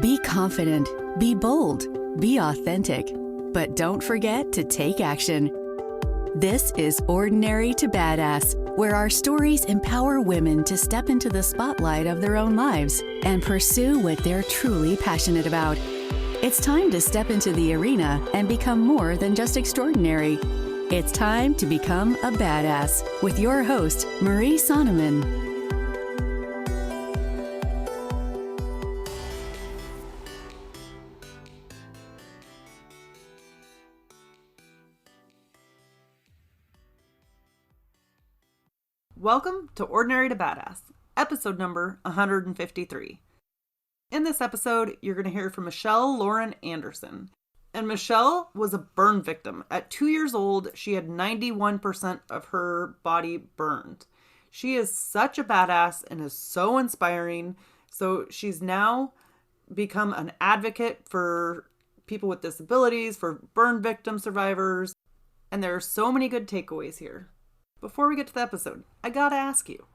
Be confident, be bold, be authentic, but don't forget to take action. This is Ordinary to Badass, where our stories empower women to step into the spotlight of their own lives and pursue what they're truly passionate about. It's time to step into the arena and become more than just extraordinary. It's time to become a badass with your host, Marie Sonneman. Welcome to Ordinary to Badass, episode number 153. In this episode, you're going to hear from Michelle Lauren Anderson. And Michelle was a burn victim. At 2 years old, she had 91% of her body burned. She is such a badass and is so inspiring. So she's now become an advocate for people with disabilities, for burn victim survivors. And there are so many good takeaways here. Before we get to the episode, I gotta ask you,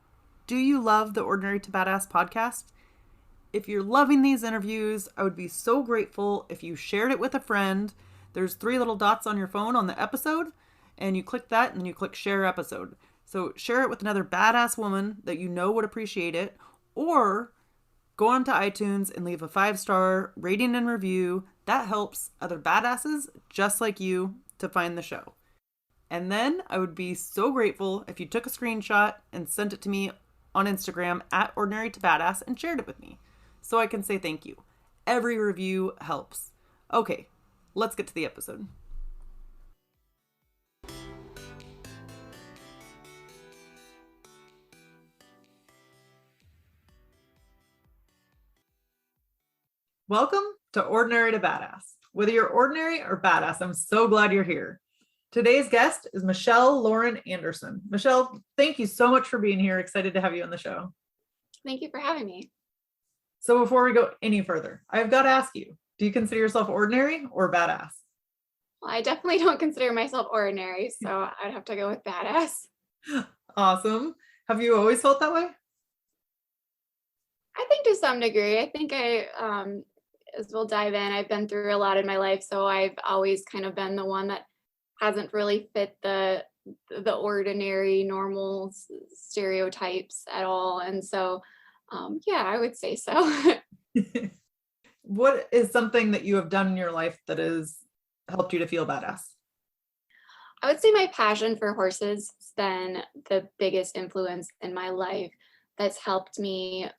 do you love the Ordinary to Badass podcast? If you're loving these interviews, I would be so grateful if you shared it with a friend. There's 3 little dots on your phone on the episode, and you click that and then you click share episode. So share it with another badass woman that you know would appreciate it, or go onto iTunes and leave a 5-star rating and review. That helps other badasses just like you to find the show. And then I would be so grateful if you took a screenshot and sent it to me on Instagram at Ordinary to Badass and shared it with me so I can say thank you. Every review helps. Okay, let's get to the episode. Welcome to Ordinary to Badass. Whether you're ordinary or badass, I'm so glad you're here. Today's guest is Michelle Lauren Anderson. Michelle, thank you so much for being here. Excited to have you on the show. Thank you for having me. So before we go any further, I've got to ask you, do you consider yourself ordinary or badass? Well, I definitely don't consider myself ordinary, so I'd have to go with badass. Awesome. Have you always felt that way? I think to some degree. I think as we'll dive in, I've been through a lot in my life, so I've always kind of been the one that hasn't really fit the ordinary, normal stereotypes at all. And so, yeah, I would say so. What is something that you have done in your life that has helped you to feel badass? I would say my passion for horses has been the biggest influence in my life that's helped me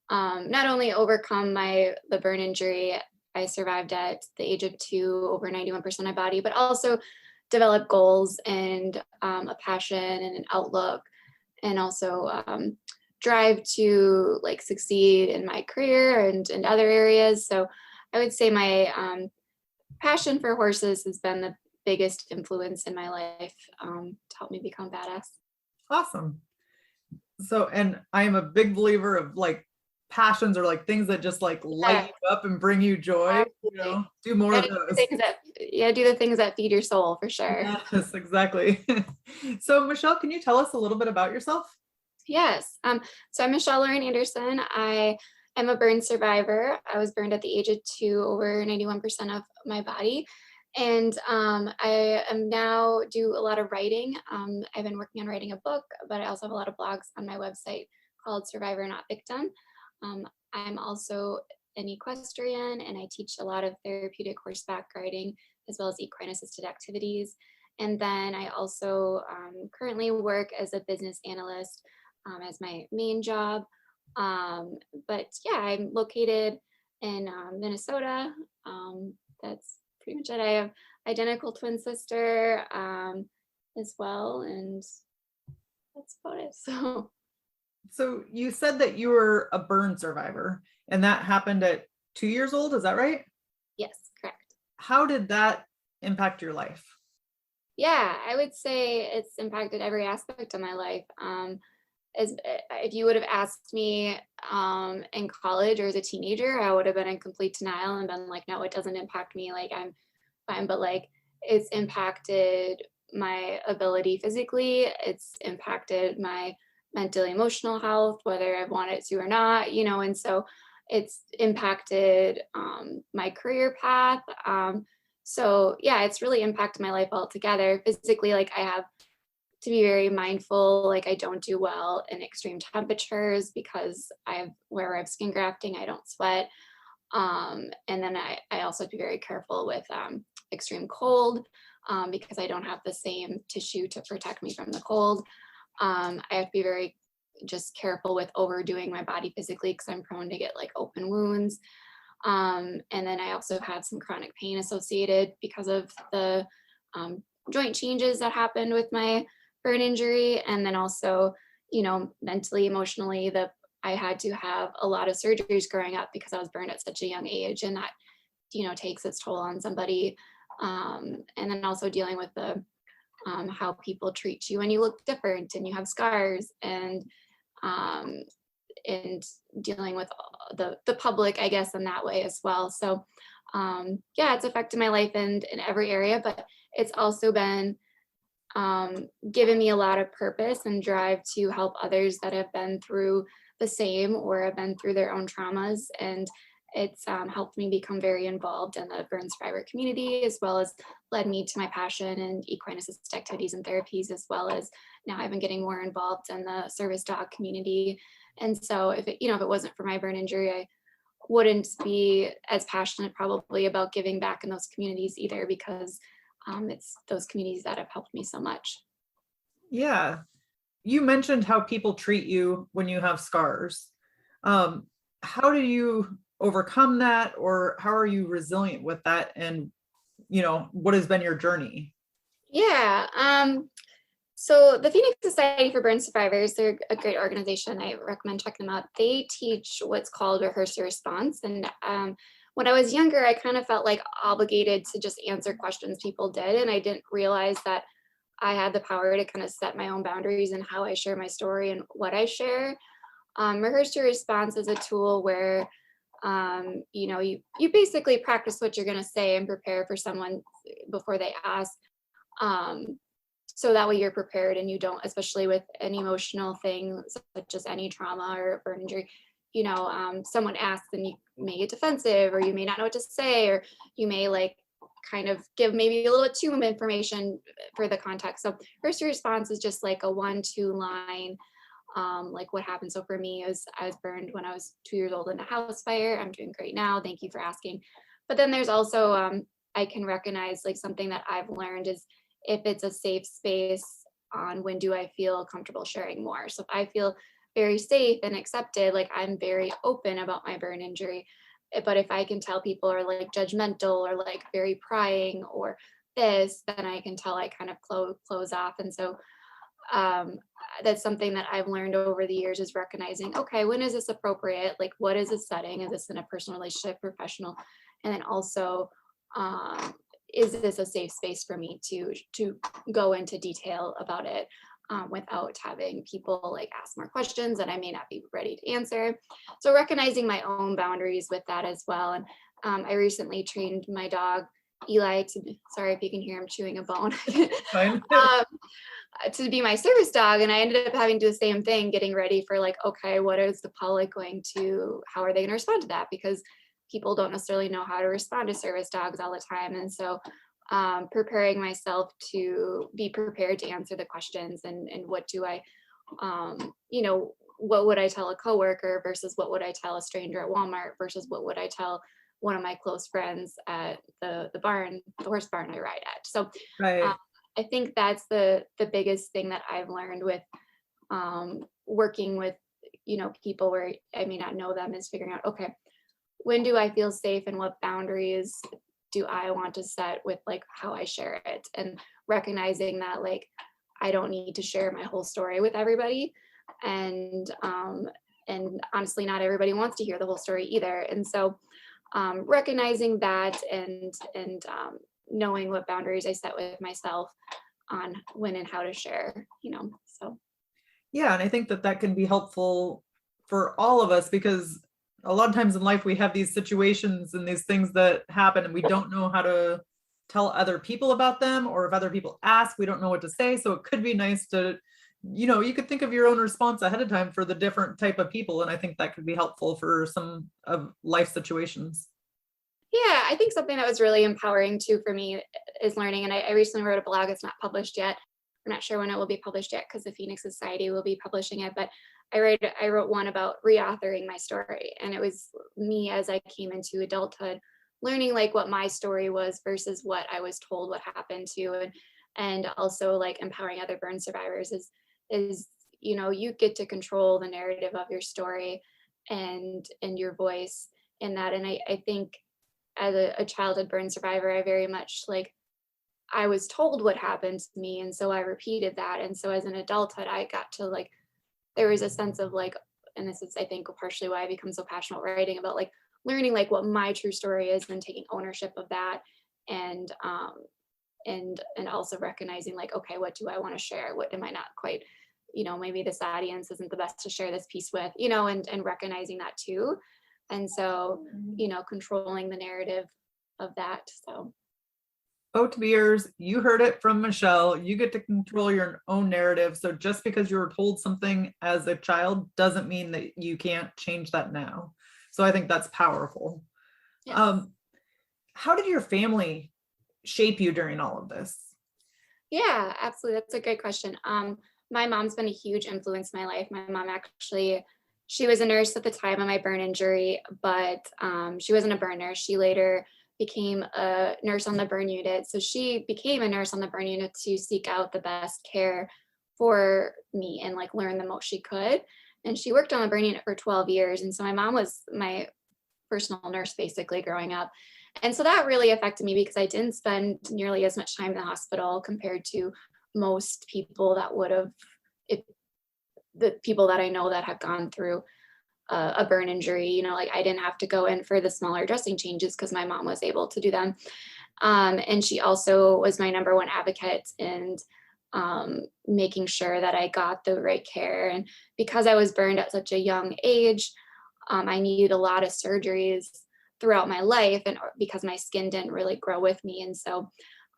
not only overcome the burn injury I survived at the age of 2, over 91% of my body, but also develop goals and a passion and an outlook, and also drive to succeed in my career and other areas. So I would say my passion for horses has been the biggest influence in my life to help me become badass. Awesome. So, and I am a big believer of passions or things that just light you up and bring you joy. Absolutely. Do more of those. Do the things that feed your soul, for sure. Yes, exactly. So Michelle, can you tell us a little bit about yourself? Yes. So I'm Michelle Lauren Anderson. I am a burn survivor. I was burned at the age of 2, over 91% of my body. And I am now do a lot of writing. I've been working on writing a book, but I also have a lot of blogs on my website called Survivor Not Victim. I'm also an equestrian, and I teach a lot of therapeutic horseback riding as well as equine assisted activities. And then I also currently work as a business analyst as my main job. But yeah, I'm located in Minnesota. That's pretty much it. I have identical twin sister as well, and that's about it. So you said that you were a burn survivor, and that happened at 2 years old. Is that right? Yes, correct. How did that impact your life? Yeah, I would say it's impacted every aspect of my life. If you would have asked me in college or as a teenager, I would have been in complete denial and been like, no, it doesn't impact me. I'm fine. But it's impacted my ability physically. It's impacted my mental, emotional health, whether I want it to or not, and so it's impacted my career path. So yeah, it's really impacted my life altogether. Physically, like I have to be very mindful. Like I don't do well in extreme temperatures because where I have skin grafting, I don't sweat. And then I also have to be very careful with extreme cold because I don't have the same tissue to protect me from the cold. I have to be very just careful with overdoing my body physically because I'm prone to get like open wounds. And then I also have some chronic pain associated because of the joint changes that happened with my burn injury. And then also, mentally, emotionally, I had to have a lot of surgeries growing up because I was burned at such a young age, and that, takes its toll on somebody. And then also dealing with the how people treat you when you look different and you have scars, um, and dealing with the public, I guess, in that way as well. So yeah, it's affected my life in every area, but it's also been given me a lot of purpose and drive to help others that have been through the same or have been through their own traumas. And it's helped me become very involved in the burn survivor community, as well as led me to my passion in equine assisted activities and therapies, as well as now I've been getting more involved in the service dog community. And so if it wasn't for my burn injury, I wouldn't be as passionate probably about giving back in those communities either, because it's those communities that have helped me so much. Yeah. You mentioned how people treat you when you have scars. How do you overcome that, or how are you resilient with that? And, what has been your journey? Yeah. So the Phoenix Society for Burn Survivors, they're a great organization. I recommend checking them out. They teach what's called rehearse your response. And when I was younger, I kind of felt like obligated to just answer questions people did. And I didn't realize that I had the power to kind of set my own boundaries and how I share my story and what I share. Rehearse your response is a tool where you basically practice what you're going to say and prepare for someone before they ask. Um, so that way you're prepared and you don't, especially with an emotional thing such as any trauma or burn injury, someone asks and you may get defensive, or you may not know what to say, or you may like kind of give maybe a little bit too much information for the context. So first response is just like a 1-2 line, like what happened. So for me, is I was burned when I was 2 years old in a house fire. I'm doing great now. Thank you for asking. But then there's also, I can recognize like something that I've learned is if it's a safe space on when do I feel comfortable sharing more. So if I feel very safe and accepted, like I'm very open about my burn injury. But if I can tell people are like judgmental or like very prying or this, then I can tell I kind of close off. And so that's something that I've learned over the years, is recognizing, okay, when is this appropriate? Like, what is the setting? Is this in a personal relationship, professional? And then also, is this a safe space for me to go into detail about it without having people like ask more questions that I may not be ready to answer? So recognizing my own boundaries with that as well. And I recently trained my dog Eli sorry if you can hear him chewing a bone. Fine. To be my service dog, and I ended up having to do the same thing, getting ready for like, okay, what is the public how are they going to respond to that? Because people don't necessarily know how to respond to service dogs all the time. And so preparing myself to be prepared to answer the questions, and what do I, what would I tell a coworker versus what would I tell a stranger at Walmart versus what would I tell one of my close friends at the horse barn I ride at. So Right. I think that's the biggest thing that I've learned with working with, people where I may not know them, is figuring out, okay, when do I feel safe and what boundaries do I want to set with like how I share it, and recognizing that like I don't need to share my whole story with everybody, and honestly not everybody wants to hear the whole story either. And so recognizing that, and knowing what boundaries I set with myself on when and how to share, so. Yeah. And I think that can be helpful for all of us, because a lot of times in life we have these situations and these things that happen and we don't know how to tell other people about them, or if other people ask, we don't know what to say. So it could be nice to you could think of your own response ahead of time for the different type of people. And I think that could be helpful for some of life situations. Yeah, I think something that was really empowering too for me is learning. And I recently wrote a blog. It's not published yet. I'm not sure when it will be published yet because the Phoenix Society will be publishing it. But I wrote one about reauthoring my story, and it was me as I came into adulthood, learning like what my story was versus what I was told what happened to, and also like empowering other burn survivors is you get to control the narrative of your story and your voice in that. And I think as a childhood burn survivor, I very much like I was told what happened to me. And so I repeated that. And so as an adulthood, I got to like, there was a sense of like, and this is, I think, partially why I become so passionate writing about like learning like what my true story is and taking ownership of that. And, and also recognizing like, okay, what do I want to share? What am I not quite, maybe this audience isn't the best to share this piece with, and recognizing that too. And so, controlling the narrative of that. So OTBers, you heard it from Michelle. You get to control your own narrative. So just because you were told something as a child doesn't mean that you can't change that now. So I think that's powerful. yes. How did your family shape you during all of this? Yeah, absolutely. That's a great question. My mom's been a huge influence in my life. My mom actually, she was a nurse at the time of my burn injury, but she wasn't a burn nurse. She later became a nurse on the burn unit. So she became a nurse on the burn unit to seek out the best care for me and like learn the most she could. And she worked on the burn unit for 12 years. And so my mom was my personal nurse basically growing up. And so that really affected me because I didn't spend nearly as much time in the hospital compared to most people that would have, if the people that I know that have gone through a burn injury, like I didn't have to go in for the smaller dressing changes because my mom was able to do them. And she also was my number one advocate in making sure that I got the right care. And because I was burned at such a young age, I needed a lot of surgeries throughout my life, and because my skin didn't really grow with me. And so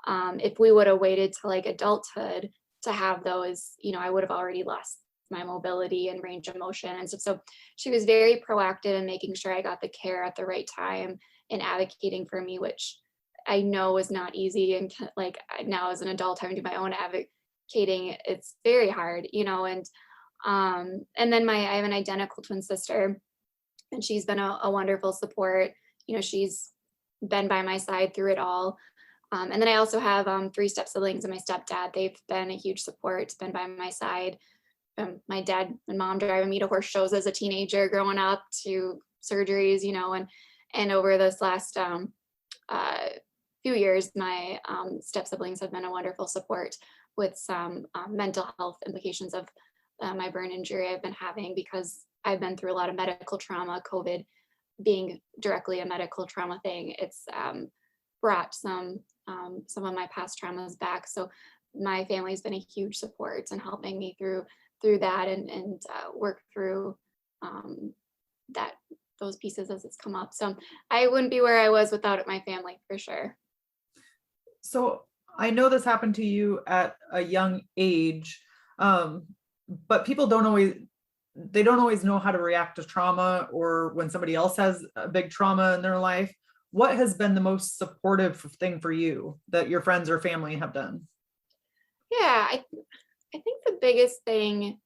if we would have waited to like adulthood to have those, I would have already lost my mobility and range of motion. And so she was very proactive in making sure I got the care at the right time and advocating for me, which I know is not easy. And like now as an adult having to do my own advocating, it's very hard, and then I have an identical twin sister, and she's been a wonderful support. She's been by my side through it all. And then I also have 3 step siblings and my stepdad. They've been a huge support, been by my side. My dad and mom driving me to horse shows as a teenager growing up to surgeries, and over this last few years, my step siblings have been a wonderful support with some mental health implications of my burn injury I've been having, because I've been through a lot of medical trauma. COVID being directly a medical trauma thing, it's brought some of my past traumas back. So my family's been a huge support in helping me through that and work through that those pieces as it's come up. So I wouldn't be where I was without my family, for sure. So I know this happened to you at a young age, but people don't always know how to react to trauma, or when somebody else has a big trauma in their life. What has been the most supportive thing for you that your friends or family have done? Yeah, I think the biggest thing,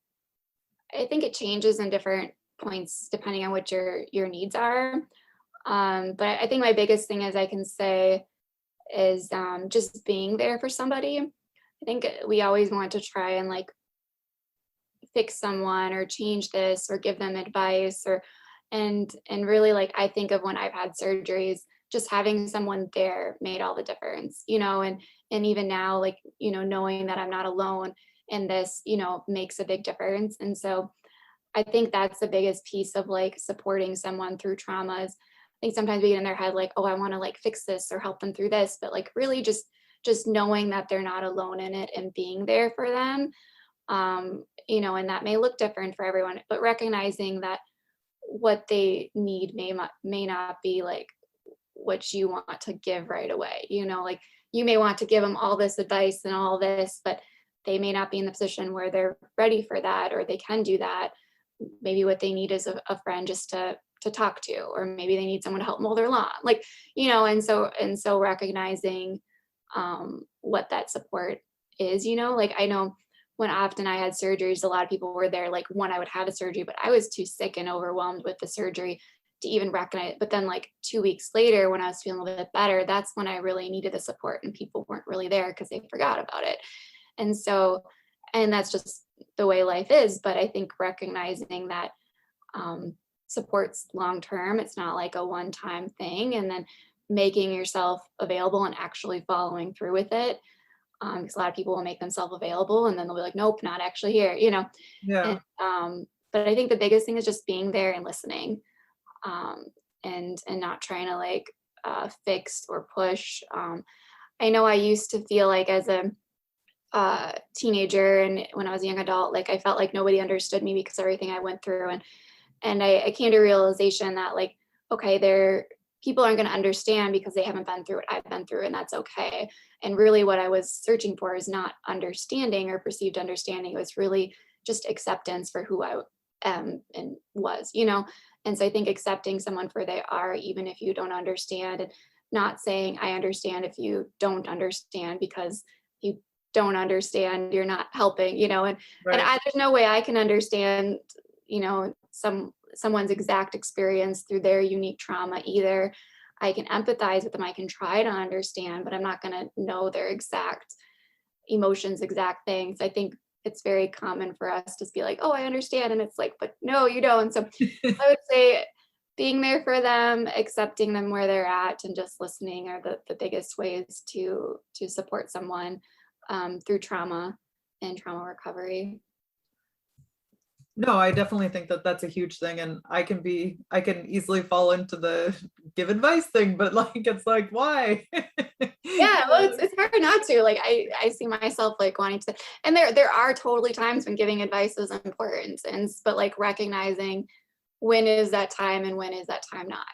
I think it changes in different points depending on what your needs are. But I think my biggest thing is I can say is just being there for somebody. I think we always want to try and like fix someone or change this or give them advice and really, like, I think of when I've had surgeries, just having someone there made all the difference, and even now, like, knowing that I'm not alone in this, makes a big difference. And so I think that's the biggest piece of like supporting someone through traumas. I think sometimes we get in their head like, oh, I want to like fix this or help them through this, but like really just knowing that they're not alone in it and being there for them. And that may look different for everyone, but recognizing that what they need may not be like what you want to give right away. Like you may want to give them all this advice and all this, but they may not be in the position where they're ready for that or they can do that. Maybe what they need is a friend just to talk to, or maybe they need someone to help mow their lawn. Like, and so recognizing what that support is, like I know when often I had surgeries, a lot of people were there, like when I would have a surgery, but I was too sick and overwhelmed with the surgery to even recognize it. But then like 2 weeks later, when I was feeling a little bit better, that's when I really needed the support and people weren't really there because they forgot about it. And so, and that's just the way life is. But I think recognizing that support's long term, it's not like a one time thing, and then making yourself available and actually following through with it. Because a lot of people will make themselves available and then they'll be like, nope, not actually here. And Yeah. but I think the biggest thing is just being there and listening, and not trying to like fix or push. I know I used to feel like as a teenager and when I was a young adult, like I felt like nobody understood me because of everything I went through. And I came to a realization that like, okay, people aren't going to understand because they haven't been through what I've been through, and that's okay. And really what I was searching for is not understanding or perceived understanding. It was really just acceptance for who I am and was. And so I think accepting someone for they are, even if you don't understand, and not saying I understand if you don't understand, because you don't understand, you're not helping. Right. There's no way I can understand, someone's exact experience through their unique trauma either. I can empathize with them, I can try to understand, but I'm not going to know their exact emotions, exact things. I think it's very common for us to be like, oh, I understand, and it's like, but no, you don't. So I would say being there for them, accepting them where they're at, and just listening are the biggest ways to support someone through trauma and trauma recovery. No, I definitely think that that's a huge thing. And I can easily fall into the give advice thing, but like, it's like, why? Yeah, well, it's hard not to. Like I see myself like wanting to, and there are totally times when giving advice is important, but like recognizing when is that time and when is that time not.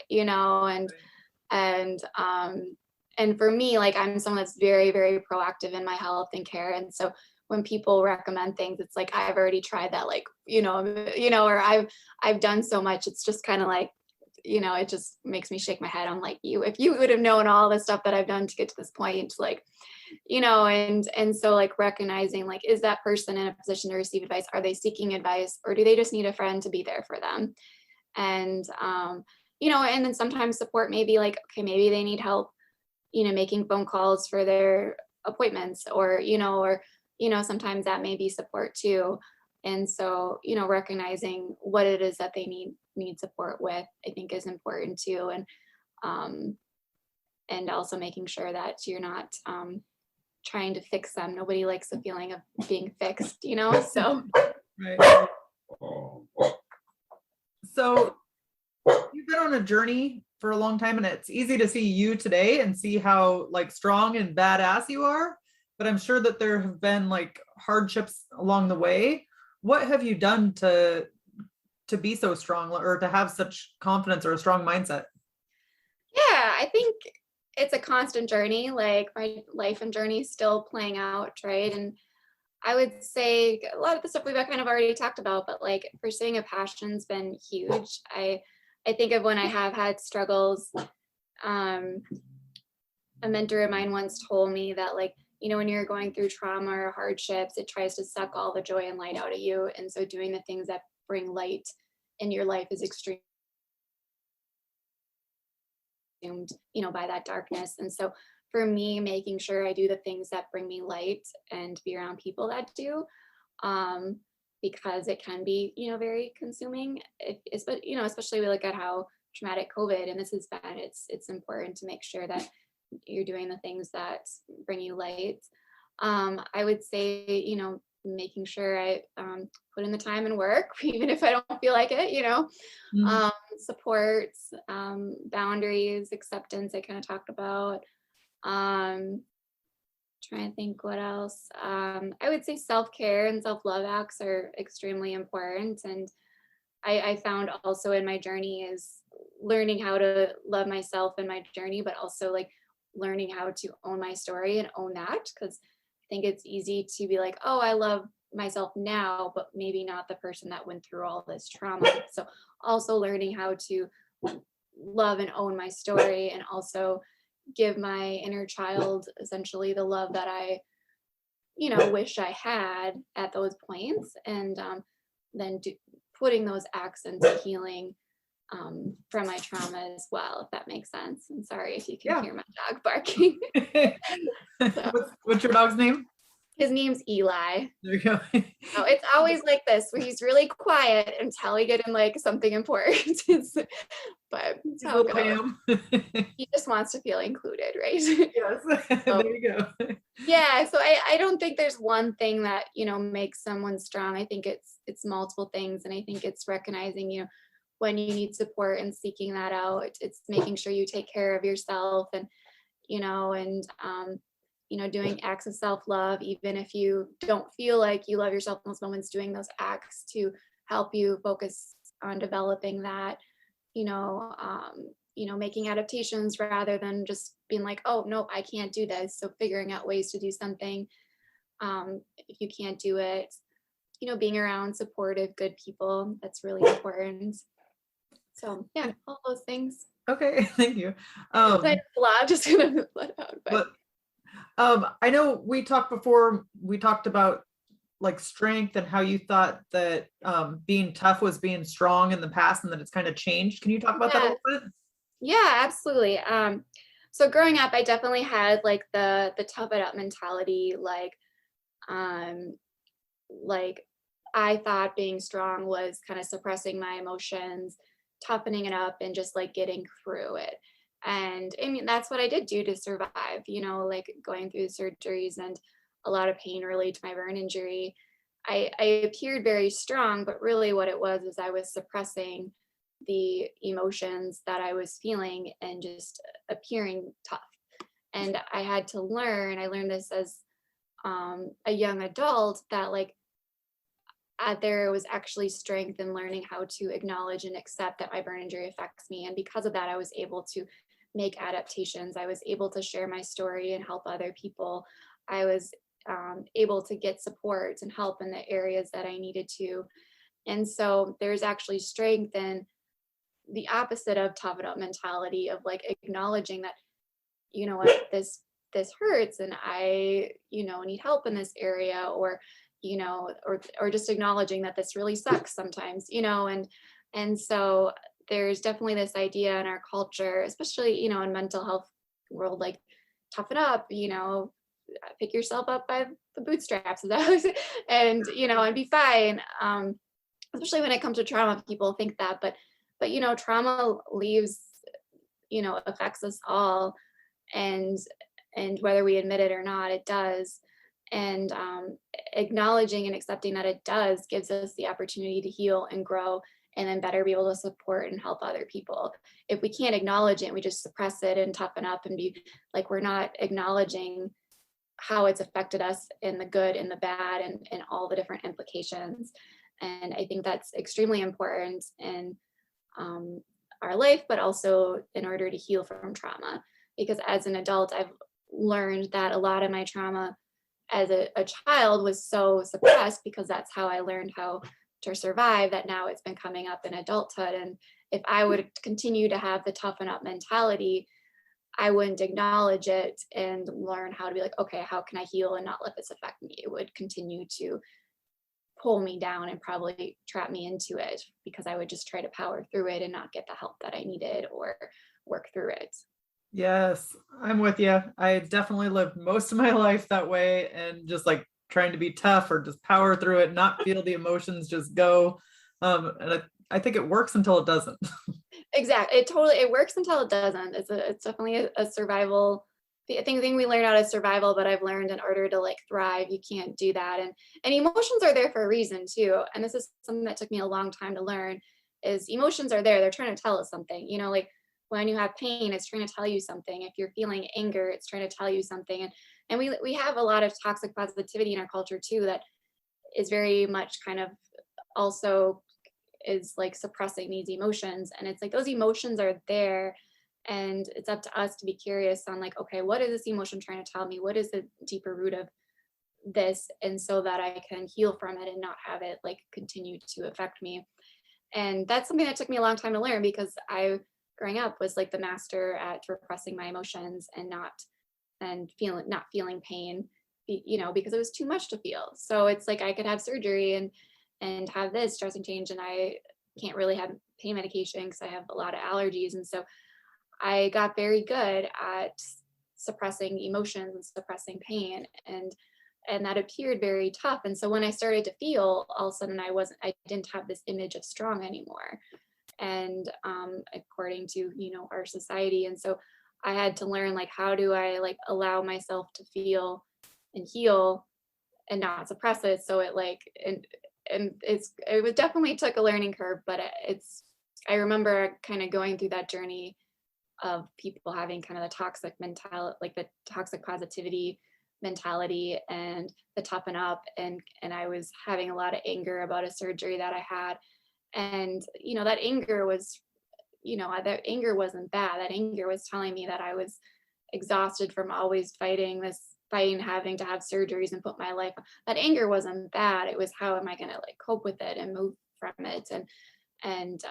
And for me, like I'm someone that's very, very proactive in my health and care. And so when people recommend things, it's like I've already tried that, like, or I've done so much. It's just kind of like, it just makes me shake my head. I'm like, if you would have known all the stuff that I've done to get to this point, like, and so like recognizing, like, is that person in a position to receive advice? Are they seeking advice, or do they just need a friend to be there for them? And and then sometimes support may be like, okay, maybe they need help, making phone calls for their appointments, or sometimes that may be support too. And so, recognizing what it is that they need support with, I think is important too. And also making sure that you're not trying to fix them. Nobody likes the feeling of being fixed. So Right. So you've been on a journey for a long time, and it's easy to see you today and see how like strong and badass you are. But I'm sure that there have been like hardships along the way. What have you done to be so strong, or to have such confidence or a strong mindset? yeah, I think it's a constant journey. Like my life and journey is still playing out, right? And I would say a lot of the stuff we've kind of already talked about, but like pursuing a passion's been huge. I think of when I have had struggles. Um, a mentor of mine once told me that, like, when you're going through trauma or hardships, it tries to suck all the joy and light out of you. And so doing the things that bring light in your life is extremely consumed, by that darkness. And so for me, making sure I do the things that bring me light and be around people that do, because it can be, very consuming. Especially we look at how traumatic COVID and this has been. It's important to make sure that you're doing the things that bring you light. I would say, making sure I put in the time and work, even if I don't feel like it, Mhm. supports, boundaries, acceptance, I kind of talked about. Trying to think what else. I would say self-care and self-love acts are extremely important. And I found also in my journey is learning how to love myself in my journey, but also like learning how to own my story and own that, because think it's easy to be like, oh, I love myself now, but maybe not the person that went through all this trauma. So also learning how to love and own my story, and also give my inner child essentially the love that I, wish I had at those points. And then putting those acts into healing from my trauma as well, if that makes sense. I'm sorry if you can Yeah. hear my dog barking. So, What's your dog's name? his name's Eli. There you go. So it's always like this, where he's really quiet until we get him like something important. But it's how it Little goes. Ham. He just wants to feel included, right? Yes. So, There you go. yeah, so I don't think there's one thing that, makes someone strong. I think it's multiple things, and I think it's recognizing, when you need support and seeking that out. It's making sure you take care of yourself, and and doing acts of self-love, even if you don't feel like you love yourself in those moments, doing those acts to help you focus on developing that, making adaptations rather than just being like, oh no, I can't do this. So figuring out ways to do something, if you can't do it, being around supportive, good people, that's really important. So yeah, all those things. Okay, thank you. Like a lot, just gonna let out. But I know we talked before, we talked about like strength and how you thought that being tough was being strong in the past and that it's kind of changed. Can you talk about that a yeah, little bit? yeah, absolutely. So growing up, I definitely had like the tough it up mentality, um, like I thought being strong was kind of suppressing my emotions, toughening it up, and just like getting through it. And I mean, that's what I did do to survive, like going through surgeries and a lot of pain related to my burn injury. I appeared very strong, but really what it was is I was suppressing the emotions that I was feeling and just appearing tough. And I learned this as a young adult, that like there was actually strength in learning how to acknowledge and accept that my burn injury affects me. And because of that, I was able to make adaptations. I was able to share my story and help other people. I was able to get support and help in the areas that I needed to. And so there's actually strength in the opposite of tough it up mentality, of like acknowledging that, what, this hurts, and I, need help in this area, or or just acknowledging that this really sucks sometimes, and so there's definitely this idea in our culture, especially, in mental health world, like toughen up, pick yourself up by the bootstraps and and be fine. Especially when it comes to trauma, people think that, but trauma leaves, affects us all, and whether we admit it or not, it does. And acknowledging and accepting that it does gives us the opportunity to heal and grow, and then better be able to support and help other people. If we can't acknowledge it, we just suppress it and toughen up and be like, we're not acknowledging how it's affected us in the good and the bad, and all the different implications. And I think that's extremely important in our life, but also in order to heal from trauma. Because as an adult, I've learned that a lot of my trauma as a child was so suppressed, because that's how I learned how to survive, that now it's been coming up in adulthood. And if I would continue to have the toughen up mentality, I wouldn't acknowledge it and learn how to be like, okay, how can I heal and not let this affect me? It would continue to pull me down and probably trap me into it, because I would just try to power through it and not get the help that I needed or work through it. Yes, I'm with you. I definitely lived most of my life that way, and just like trying to be tough or just power through it, not feel the emotions, just go. And I think it works until it doesn't. Exactly. It works until it doesn't. It's definitely a survival. I think thing we learn out of survival, but I've learned in order to like thrive, you can't do that. And emotions are there for a reason too. And this is something that took me a long time to learn, is emotions are there. They're trying to tell us something, like when you have pain, it's trying to tell you something. If you're feeling anger, it's trying to tell you something. And we have a lot of toxic positivity in our culture too, that is very much kind of also is like suppressing these emotions. And it's like those emotions are there, and it's up to us to be curious on like, okay, what is this emotion trying to tell me? What is the deeper root of this, and so that I can heal from it and not have it like continue to affect me. And that's something that took me a long time to learn, because I, growing up, was like the master at repressing my emotions and not feeling pain, because it was too much to feel. So it's like I could have surgery and have this dressing change, and I can't really have pain medication because I have a lot of allergies. And so I got very good at suppressing emotions and suppressing pain, and that appeared very tough. And so when I started to feel, all of a sudden I didn't have this image of strong anymore. And according to, our society. And so I had to learn, like, how do I like allow myself to feel and heal and not suppress it. So it like, and it was definitely took a learning curve, but I remember kind of going through that journey of people having kind of the toxic mentality, like the toxic positivity mentality and the toughen up. And I was having a lot of anger about a surgery that I had. And, that anger wasn't bad. That anger was telling me that I was exhausted from always fighting, having to have surgeries and put my life. That anger wasn't bad. It was, how am I going to like cope with it and move from it and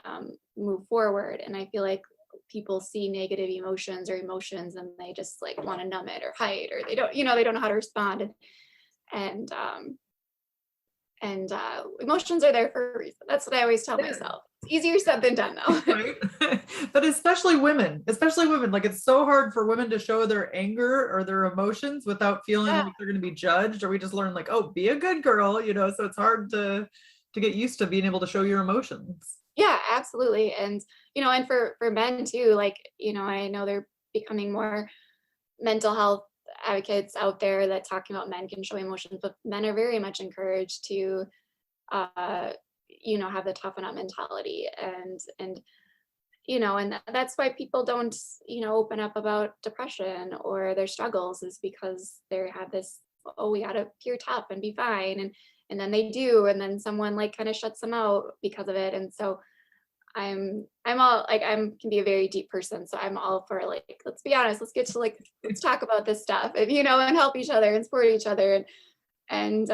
move forward. And I feel like people see negative emotions or emotions and they just like want to numb it or hide, or they don't know how to respond. And emotions are there for a reason. That's what I always tell myself. It's easier said than done, though. Right? But especially women, like it's so hard for women to show their anger or their emotions without feeling Yeah. like they're going to be judged, or we just learn like, oh, be a good girl, so it's hard to get used to being able to show your emotions. Yeah, absolutely. And for men too, like, I know they're becoming more mental health advocates out there that talking about men can show emotions, but men are very much encouraged to uh have the toughen up mentality. And that's why people don't open up about depression or their struggles, is because they have this, oh, we gotta appear tough and be fine, and then they do, and then someone like kind of shuts them out because of it. And so I'm all like, can be a very deep person, so I'm all for like, let's be honest, let's get to like, let's talk about this stuff, and help each other and support each other. And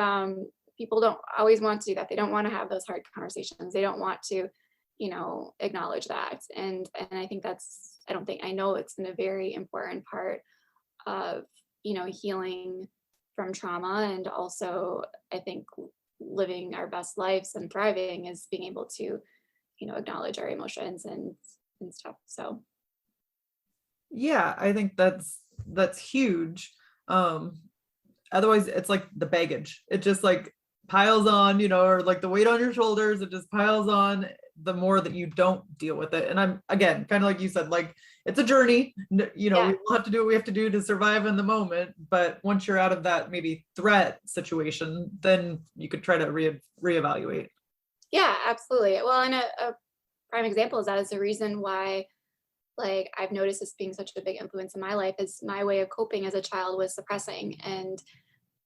people don't always want to do that. They don't want to have those hard conversations. They don't want to acknowledge that. And I know it's a very important part of healing from trauma. And also, I think living our best lives and thriving is being able to acknowledge our emotions and stuff. So Yeah, I think that's huge. Otherwise it's like the baggage, it just like piles on, or like the weight on your shoulders, it just piles on the more that you don't deal with it. And I'm, again, kind of like you said, like it's a journey. yeah, We will have to do what we have to do to survive in the moment, but once you're out of that maybe threat situation, then you could try to reevaluate. yeah, absolutely. Well, and a prime example is that is the reason why, like, I've noticed this being such a big influence in my life, is my way of coping as a child was suppressing and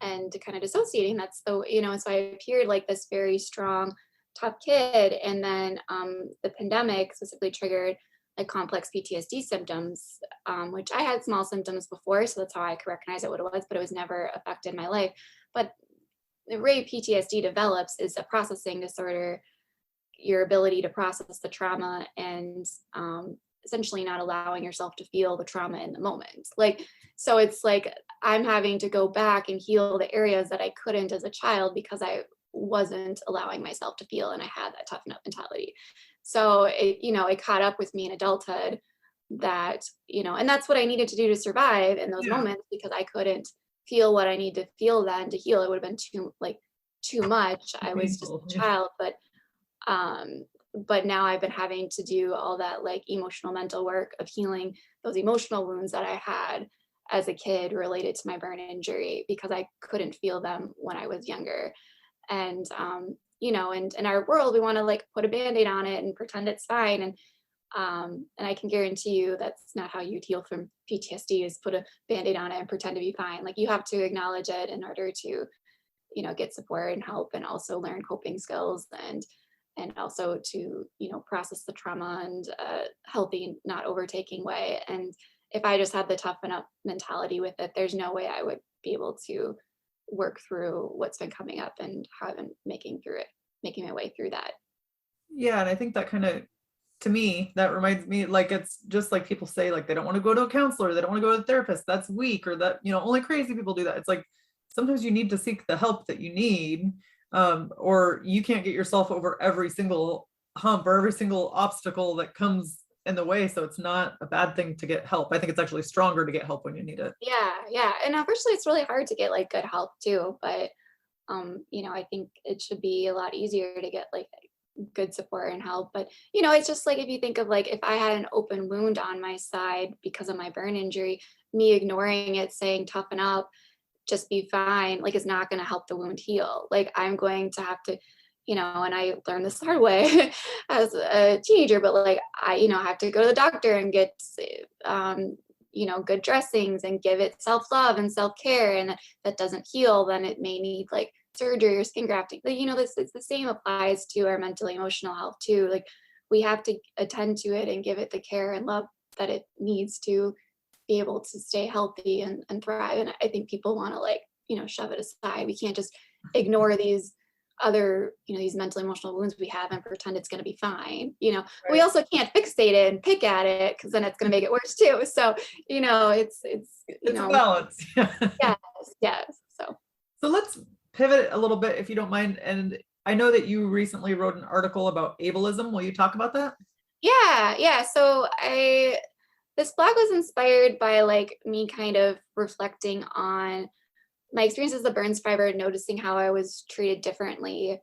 kind of dissociating. That's and so I appeared like this very strong, tough kid. And then the pandemic specifically triggered like complex PTSD symptoms, which I had small symptoms before, so that's how I could recognize it what it was, but it was never affected my life. But the way PTSD develops is a processing disorder, your ability to process the trauma, and essentially not allowing yourself to feel the trauma in the moment. Like, so it's like I'm having to go back and heal the areas that I couldn't as a child because I wasn't allowing myself to feel, and I had that toughen up mentality. So it caught up with me in adulthood, that and that's what I needed to do to survive in those Yeah. moments, because I couldn't feel what I need to feel then to heal. It would have been too much. I was just Painful. a child. But now I've been having to do all that like emotional mental work of healing those emotional wounds that I had as a kid related to my burn injury, because I couldn't feel them when I was younger. And in our world, we want to like put a band-aid on it and pretend it's fine. And I can guarantee you that's not how you heal from PTSD, is put a band-aid on it and pretend to be fine. Like, you have to acknowledge it in order to get support and help, and also learn coping skills, and also to process the trauma in a healthy, not overtaking way. And if I just had the toughen up mentality with it, there's no way I would be able to work through what's been coming up and how I've been making my way through that. Yeah, and I think that kind of, to me, that reminds me, like, it's just like people say, like, they don't want to go to a counselor, they don't want to go to a therapist, that's weak, or that, only crazy people do that. It's like sometimes you need to seek the help that you need, or you can't get yourself over every single hump or every single obstacle that comes in the way. So it's not a bad thing to get help. I think it's actually stronger to get help when you need it. Yeah. And unfortunately it's really hard to get like good help too, but I think it should be a lot easier to get like good support and help. But it's just like if you think of like if I had an open wound on my side because of my burn injury, me ignoring it, saying toughen up, just be fine, like is not going to help the wound heal. Like I'm going to have to, and I learned this the hard way as a teenager, but like I have to go to the doctor and get um good dressings and give it self-love and self-care, and that doesn't heal, then it may need like surgery or skin grafting. But this it's the same applies to our mental emotional health too. Like we have to attend to it and give it the care and love that it needs to be able to stay healthy and thrive. And I think people want to like, shove it aside. We can't just ignore these other, these mental emotional wounds we have and pretend it's going to be fine. We Right. also can't fixate it and pick at it because then it's going to make it worse too. So, It's a balance. yes, yes. So, So let's pivot a little bit, if you don't mind. And I know that you recently wrote an article about ableism. Will you talk about that? yeah. So this blog was inspired by like me kind of reflecting on my experience as a burn survivor, noticing how I was treated differently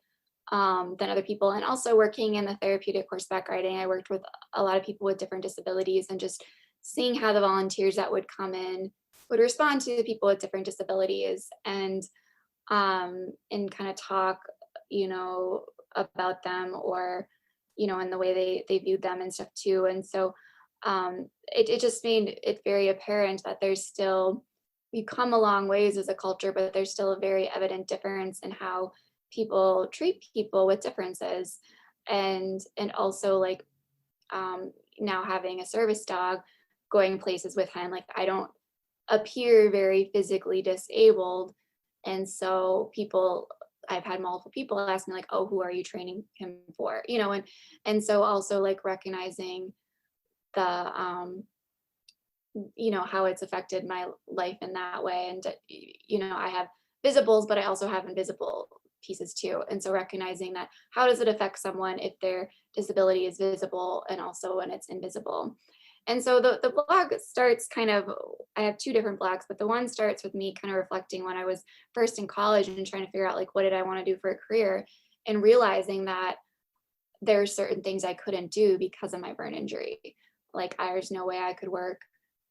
than other people, and also working in the therapeutic horseback riding. I worked with a lot of people with different disabilities, and just seeing how the volunteers that would come in would respond to the people with different disabilities, and kind of talk, you know, about them, or in the way they viewed them and stuff too. And so it just made it very apparent that we've come a long ways as a culture, but there's still a very evident difference in how people treat people with differences. And also like now having a service dog, going places with him, like I don't appear very physically disabled. And so I've had multiple people ask me like, oh, who are you training him for? And so also like recognizing the how it's affected my life in that way. And I have visibles, but I also have invisible pieces too. And so recognizing that, how does it affect someone if their disability is visible and also when it's invisible? And so the blog starts kind of, I have two different blogs, but the one starts with me kind of reflecting when I was first in college and trying to figure out like, what did I want to do for a career, and realizing that there are certain things I couldn't do because of my burn injury. Like there's no way I could work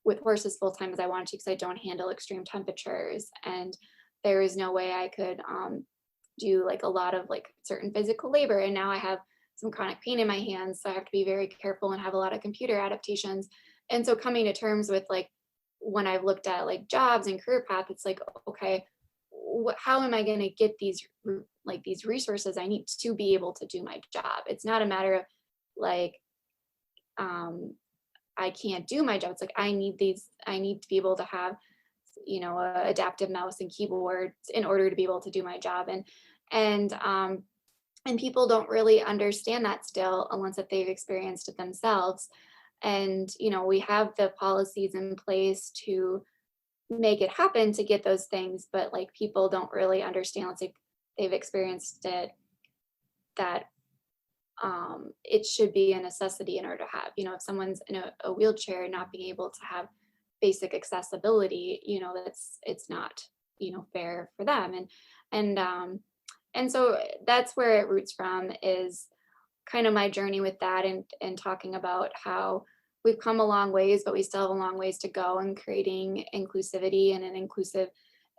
with horses full time as I wanted to, because I don't handle extreme temperatures. And there is no way I could do like a lot of like certain physical labor. And now I have some chronic pain in my hands, so I have to be very careful and have a lot of computer adaptations. And so coming to terms with like, when I've looked at like jobs and career path, it's like, okay, how am I going to get these resources I need to be able to do my job? It's not a matter of like I can't do my job. It's like I need to be able to have a adaptive mouse and keyboard in order to be able to do my job. And people don't really understand that still, unless if they've experienced it themselves. And we have the policies in place to make it happen, to get those things, but like people don't really understand, let's say they've experienced it, that it should be a necessity in order to have, if someone's in a wheelchair, not being able to have basic accessibility, it's not fair for them. And so that's where it roots from, is kind of my journey with that, and talking about how we've come a long ways, but we still have a long ways to go in creating inclusivity and an inclusive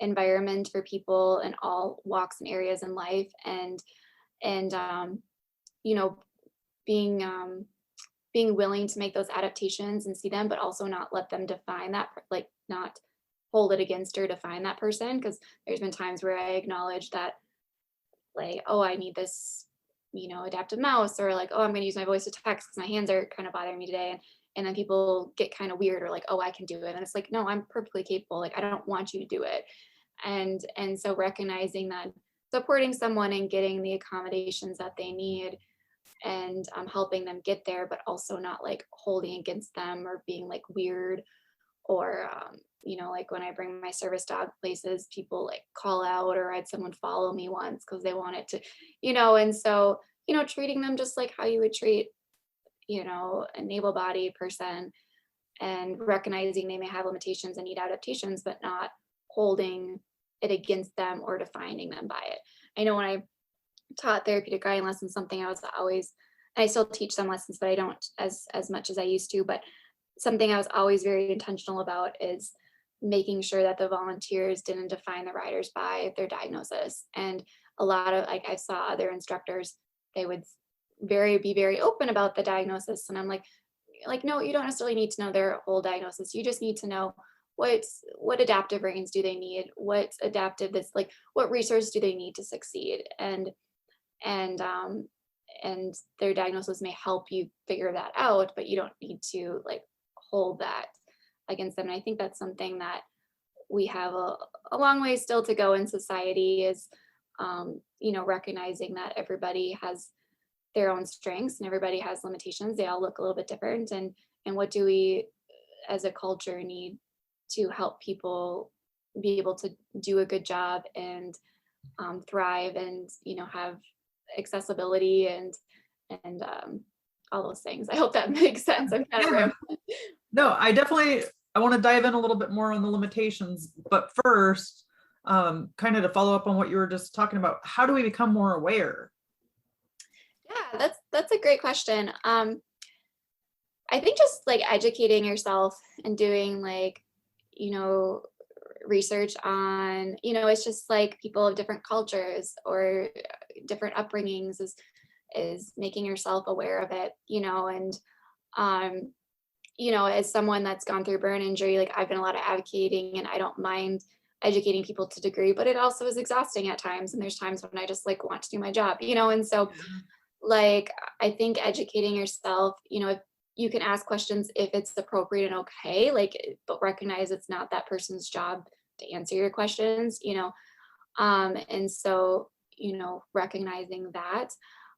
environment for people in all walks and areas in life. And you know being willing to make those adaptations and see them, but also not let them define that, like not hold it against or define that person. Because there's been times where I acknowledge that, like, oh, I need this adaptive mouse, or like, oh, I'm going to use my voice to text because my hands are kind of bothering me today. And then people get kind of weird, or like, oh, I can do it. And it's like, no, I'm perfectly capable. Like, I don't want you to do it. And so recognizing that supporting someone and getting the accommodations that they need, and helping them get there, but also not like holding against them or being like weird, or like when I bring my service dog places, people like call out, or I had someone follow me once because they wanted to, and so treating them just like how you would treat an able-bodied person, and recognizing they may have limitations and need adaptations, but not holding it against them or defining them by it. I know when I taught therapeutic guiding lessons, something I was always, and I still teach some lessons, but I don't as much as I used to, but something I was always very intentional about is making sure that the volunteers didn't define the riders by their diagnosis. And a lot of, like, I saw other instructors, they would be very open about the diagnosis, and I'm like, no, you don't necessarily need to know their whole diagnosis. You just need to know what adaptive reins do they need, what adaptive this, like, what resources do they need to succeed, and and their diagnosis may help you figure that out, but you don't need to like hold that against them. And I think that's something that we have a long way still to go in society, is recognizing that everybody has their own strengths and everybody has limitations. They all look a little bit different, and what do we as a culture need to help people be able to do a good job and thrive, and have accessibility and all those things. I hope that makes sense. I'm kind of Yeah. rambling. No, I want to dive in a little bit more on the limitations, but first, kind of to follow up on what you were just talking about, how do we become more aware? Yeah, that's a great question. I think just like educating yourself and doing like, research on, it's just like people of different cultures or different upbringings is making yourself aware of it, and um, as someone that's gone through burn injury, like I've been a lot of advocating, and I don't mind educating people to a degree, but it also is exhausting at times. And there's times when I just like want to do my job, and so like I think educating yourself, if you can ask questions if it's appropriate and okay, like, but recognize it's not that person's job to answer your questions, and so, recognizing that.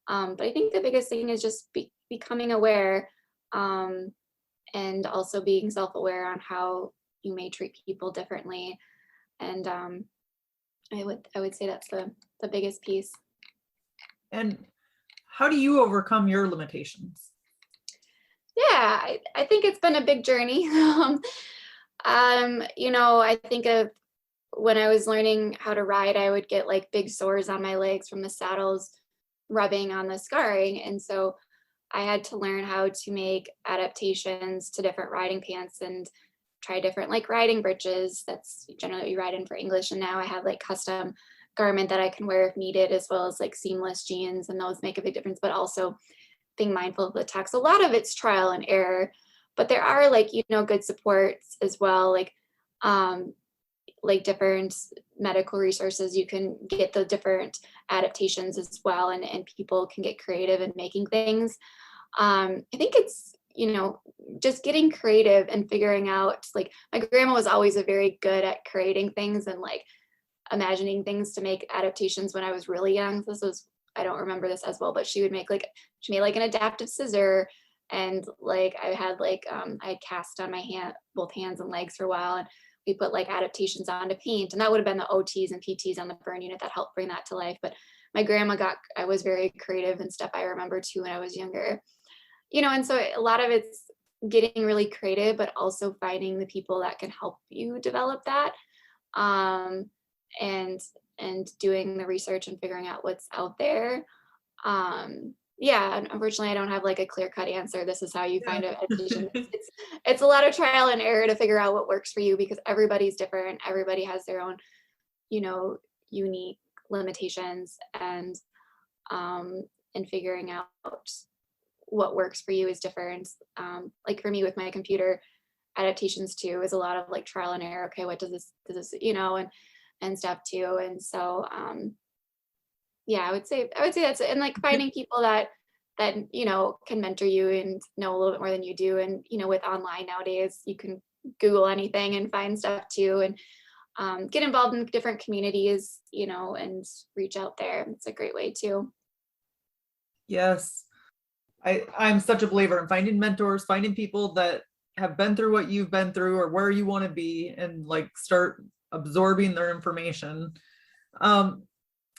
But I think the biggest thing is just becoming aware, and also being self-aware on how you may treat people differently. And I would say that's the biggest piece. And how do you overcome your limitations? Yeah, I think it's been a big journey. I think of when I was learning how to ride, I would get like big sores on my legs from the saddles rubbing on the scarring. And so I had to learn how to make adaptations to different riding pants and try different like riding breeches. That's generally what you ride in for English. And now I have like custom garment that I can wear if needed, as well as like seamless jeans, and those make a big difference, but also being mindful of the text. A lot of it's trial and error, but there are like, good supports as well, like different medical resources. You can get the different adaptations as well, and people can get creative in making things. I think it's, just getting creative and figuring out, like my grandma was always a very good at creating things and like imagining things to make adaptations when I was really young. I don't remember this as well, but she made like an adaptive scissor, and like I had cast on my hand, both hands and legs for a while, and we put like adaptations onto paint, and that would have been the OTs and PTs on the burn unit that helped bring that to life. But my grandma I was very creative and stuff, I remember too, when I was younger, and so a lot of it's getting really creative, but also finding the people that can help you develop that. And doing the research and figuring out what's out there. Yeah, and unfortunately I don't have like a clear-cut answer. This is how you find a adaptation. It's a lot of trial and error to figure out what works for you, because everybody's different. Everybody has their own, unique limitations, and figuring out what works for you is different. Like for me with my computer adaptations too is a lot of like trial and error. Okay, what does this, and stuff too. And so yeah, I would say that's it. And like finding people that can mentor you and know a little bit more than you do. And with online nowadays, you can Google anything and find stuff too. And get involved in different communities, and reach out there. It's a great way too. Yes. I'm such a believer in finding mentors, finding people that have been through what you've been through or where you want to be, and like start absorbing their information. Um,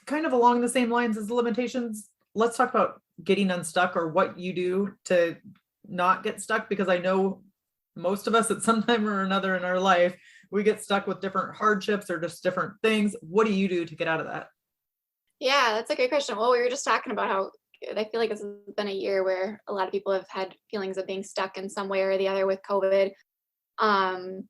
Kind of along the same lines as the limitations, let's talk about getting unstuck or what you do to not get stuck, because I know most of us at some time or another in our life, we get stuck with different hardships or just different things. What do you do to get out of that? Yeah, that's a great question. Well, we were just talking about how I feel like this has been a year where a lot of people have had feelings of being stuck in some way or the other with COVID. Um,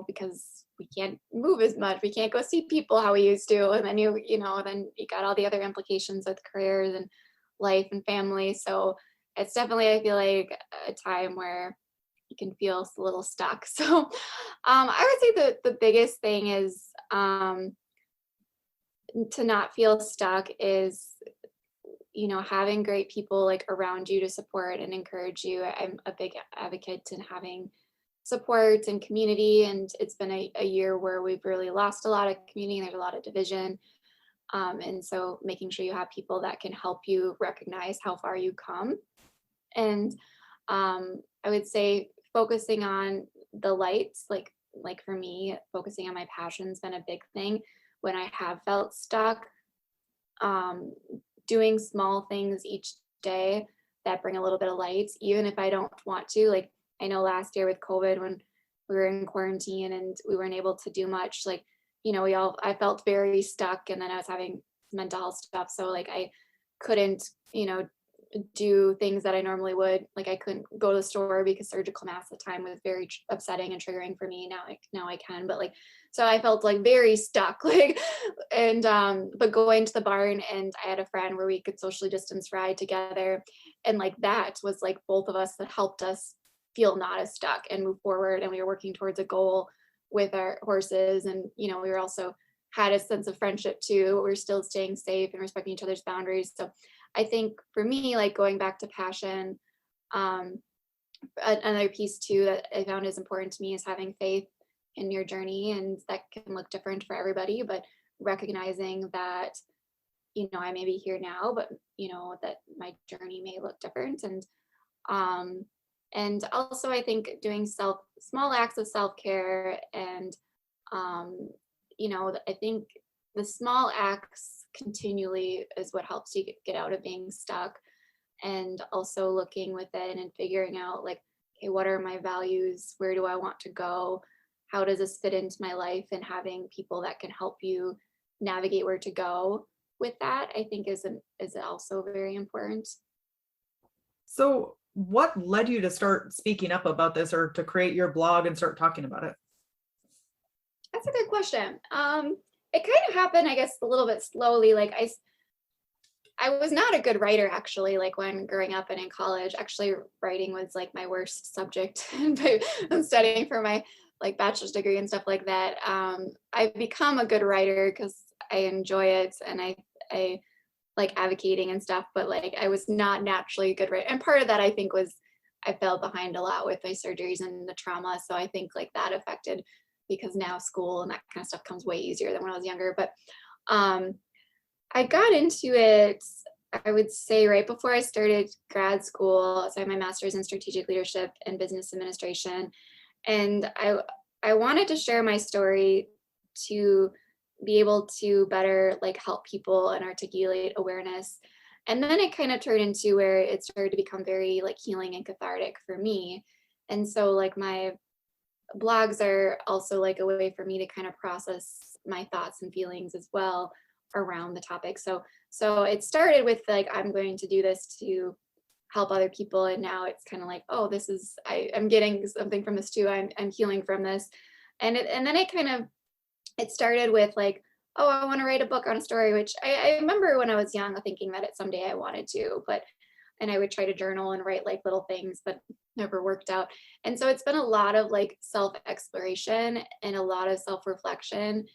because we can't move as much, we can't go see people how we used to, and then then you got all the other implications with careers and life and family. So it's definitely, I feel like, a time where you can feel a little stuck. So I would say the biggest thing is to not feel stuck is having great people like around you to support and encourage you. I'm a big advocate in having support and community, and it's been a year where we've really lost a lot of community and there's a lot of division, and so making sure you have people that can help you recognize how far you come. And I would say focusing on the lights, like for me, focusing on my passion's been a big thing when I have felt stuck. um, Doing small things each day that bring a little bit of light, even if I don't want to. Like, I know last year with COVID, when we were in quarantine and we weren't able to do much, like, I felt very stuck, and then I was having mental health stuff. So like I couldn't, do things that I normally would. Like I couldn't go to the store because surgical masks at the time was very upsetting and triggering for me. Now I can, but like, so I felt like very stuck, like, and but going to the barn, and I had a friend where we could socially distance ride together, and like that was like both of us that helped us feel not as stuck and move forward, and we were working towards a goal with our horses, and we were also had a sense of friendship too. We we're still staying safe and respecting each other's boundaries. So I think for me, like going back to passion, um, another piece too that I found is important to me is having faith in your journey, and that can look different for everybody, but recognizing that, I may be here now, but that my journey may look different. Um, and also I think doing small acts of self-care, and I think the small acts continually is what helps you get out of being stuck, and also looking within and figuring out like, okay, what are my values, where do I want to go, how does this fit into my life, and having people that can help you navigate where to go with that, I think is also very important. So, what led you to start speaking up about this or to create your blog and start talking about it? That's a good question. It kind of happened, I guess, a little bit slowly. Like I was not a good writer actually. Like when growing up and in college, actually writing was like my worst subject. And studying for my like bachelor's degree and stuff like that. I've become a good writer because I enjoy it, and I like advocating and stuff. But like I was not naturally a good writer, and part of that I think was I fell behind a lot with my surgeries and the trauma. So I think like that affected, because now school and that kind of stuff comes way easier than when I was younger. But um, I got into it, I would say, right before I started grad school. So I have my master's in strategic leadership and business administration. And I wanted to share my story to be able to better like help people and articulate awareness. And then it kind of turned into where it started to become very like healing and cathartic for me. And so like my blogs are also like a way for me to kind of process my thoughts and feelings as well around the topic. So it started with like, I'm going to do this to help other people, and now it's kind of like, oh, this is I'm getting something from this too. I'm healing from this. And then it started with like, oh, I want to write a book on a story, which I remember when I was young thinking that it someday I wanted to, and I would try to journal and write like little things, but never worked out. And so it's been a lot of like self exploration and a lot of self reflection.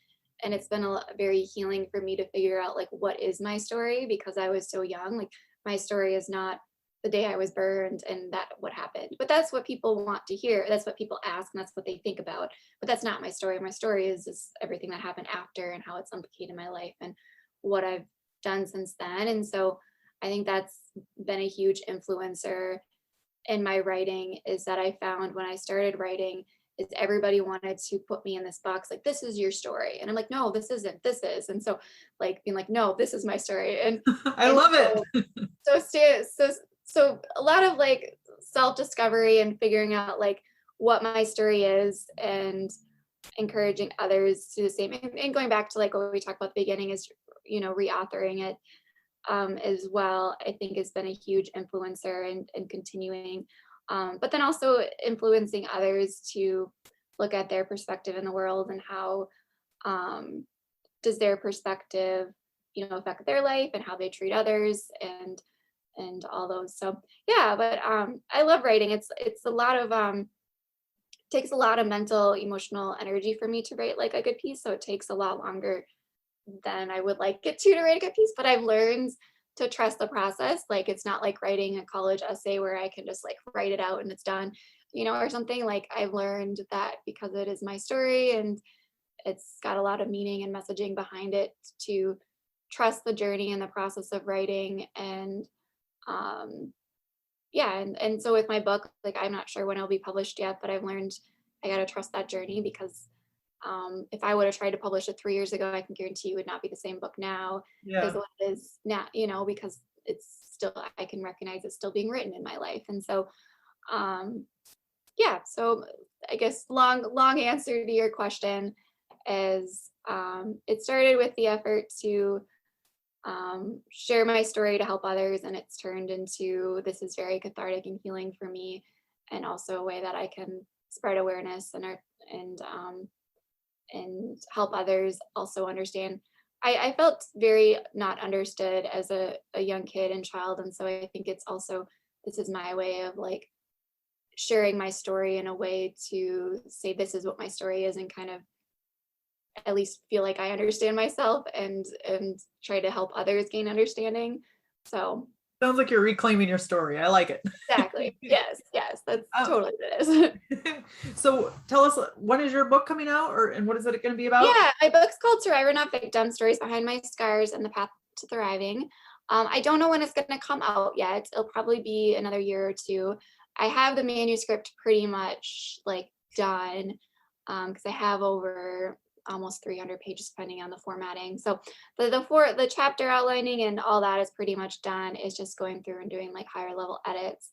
And it's been very healing for me to figure out like, what is my story? Because I was so young. Like my story is not the day I was burned and that what happened. But that's what people want to hear. That's what people ask and that's what they think about. But that's not my story. My story is everything that happened after and how it's implicated my life and what I've done since then. And so I think that's been a huge influencer in my writing, is that I found when I started writing is everybody wanted to put me in this box, like, this is your story. And I'm like, no, this isn't, this is. And so like being like, no, this is my story. I And love so it. so a lot of like self-discovery and figuring out like what my story is and encouraging others to do the same, and going back to like what we talked about at the beginning is, reauthoring it as well, I think has been a huge influencer and continuing, but then also influencing others to look at their perspective in the world and how um, does their perspective affect their life and how they treat others and all those. So yeah, but I love writing. It's a lot of takes a lot of mental emotional energy for me to write like a good piece, so it takes a lot longer than I would like it to write a good piece, but I've learned to trust the process. Like it's not like writing a college essay where I can just like write it out and it's done, or something. Like I've learned that because it is my story and it's got a lot of meaning and messaging behind it, to trust the journey and the process of writing. And yeah, and so with my book, like I'm not sure when it'll be published yet, but I've learned I got to trust that journey, because if I would have tried to publish it 3 years ago, I can guarantee you it would not be the same book now as Yeah. what it is now, because it's still, I can recognize it's still being written in my life. And so, um, yeah, so I guess long answer to your question is, it started with the effort to share my story to help others, and it's turned into, this is very cathartic and healing for me, and also a way that I can spread awareness and and help others also understand. I felt very not understood as a young kid and child. And so I think it's also, this is my way of like sharing my story in a way to say, this is what my story is, and kind of at least feel like I understand myself and try to help others gain understanding. So Sounds like you're reclaiming your story. I like it. exactly. Yes, that's Oh, totally what it is. so tell us, when is your book coming out, and what is it going to be about? Yeah, my book's called Survivor Not Victim: Stories Behind My Scars and the Path to Thriving. I don't know when it's going to come out yet. It'll probably be another year or two. I have the manuscript pretty much like done, because I have over almost 300 pages depending on the formatting. So the chapter outlining and all that is pretty much done. It's just going through and doing like higher level edits.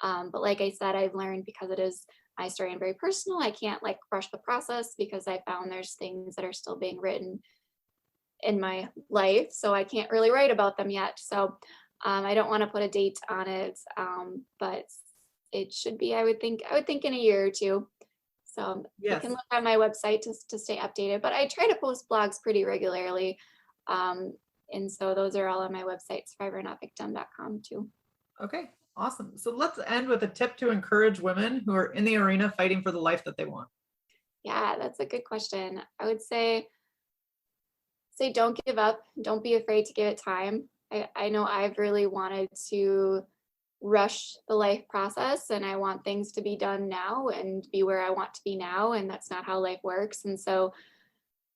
But like I said, I've learned, because it is my story and very personal, I can't like rush the process, because I found there's things that are still being written in my life, so I can't really write about them yet. So I don't want to put a date on it, but it should be, I would think in a year or two. So you Yes. can look on my website to stay updated, but I try to post blogs pretty regularly. And so those are all on my website, survivornotvictim.com too. Okay. Awesome. So let's end with a tip to encourage women who are in the arena fighting for the life that they want. Yeah, that's a good question. I would say don't give up. Don't be afraid to give it time. I know I've really wanted to rush the life process, and I want things to be done now and be where I want to be now. And that's not how life works. And so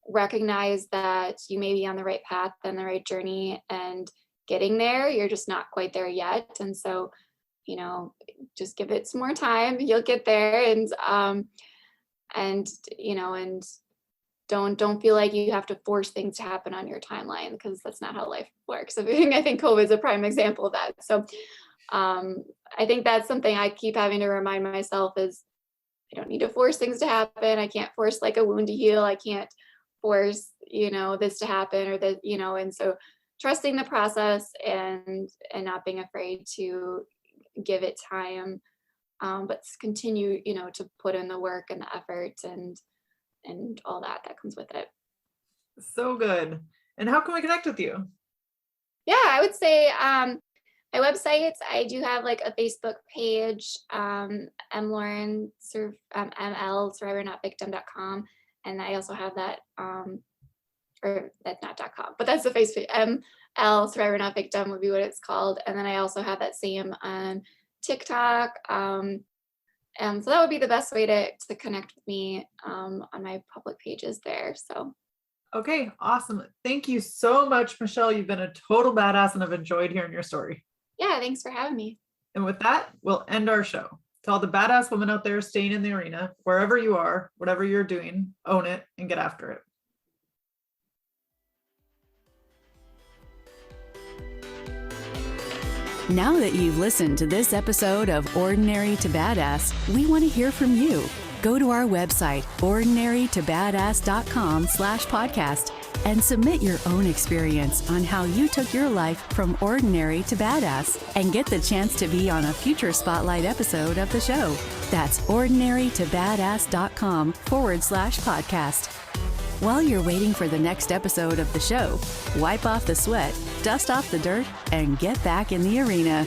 recognize that you may be on the right path and the right journey and getting there. You're just not quite there yet. And so, just give it some more time. You'll get there. And don't feel like you have to force things to happen on your timeline, because that's not how life works. I think COVID is a prime example of that. So I think that's something I keep having to remind myself is, I don't need to force things to happen. I can't force like a wound to heal. I can't force, this to happen or that, and so trusting the process and not being afraid to give it time, but continue, to put in the work and the effort and all that comes with it. So good. And how can we connect with you? Yeah, I would say my website, I do have like a Facebook page, mlauren, ml, survivornotvictim.com. And I also have that, or or that's not .com, but that's the Facebook. ML Survivor Not Victim would be what it's called. And then I also have that same on TikTok. And so that would be the best way to connect with me on my public pages there. So. Okay, awesome. Thank you so much, Michelle. You've been a total badass and I've enjoyed hearing your story. Yeah, thanks for having me. And with that, we'll end our show. To all the badass women out there staying in the arena, wherever you are, whatever you're doing, own it and get after it. Now that you've listened to this episode of Ordinary to Badass, we want to hear from you. Go to our website, ordinarytobadass.com/podcast, and submit your own experience on how you took your life from ordinary to badass and get the chance to be on a future spotlight episode of the show. That's ordinarytobadass.com/podcast. While you're waiting for the next episode of the show, wipe off the sweat, dust off the dirt, and get back in the arena.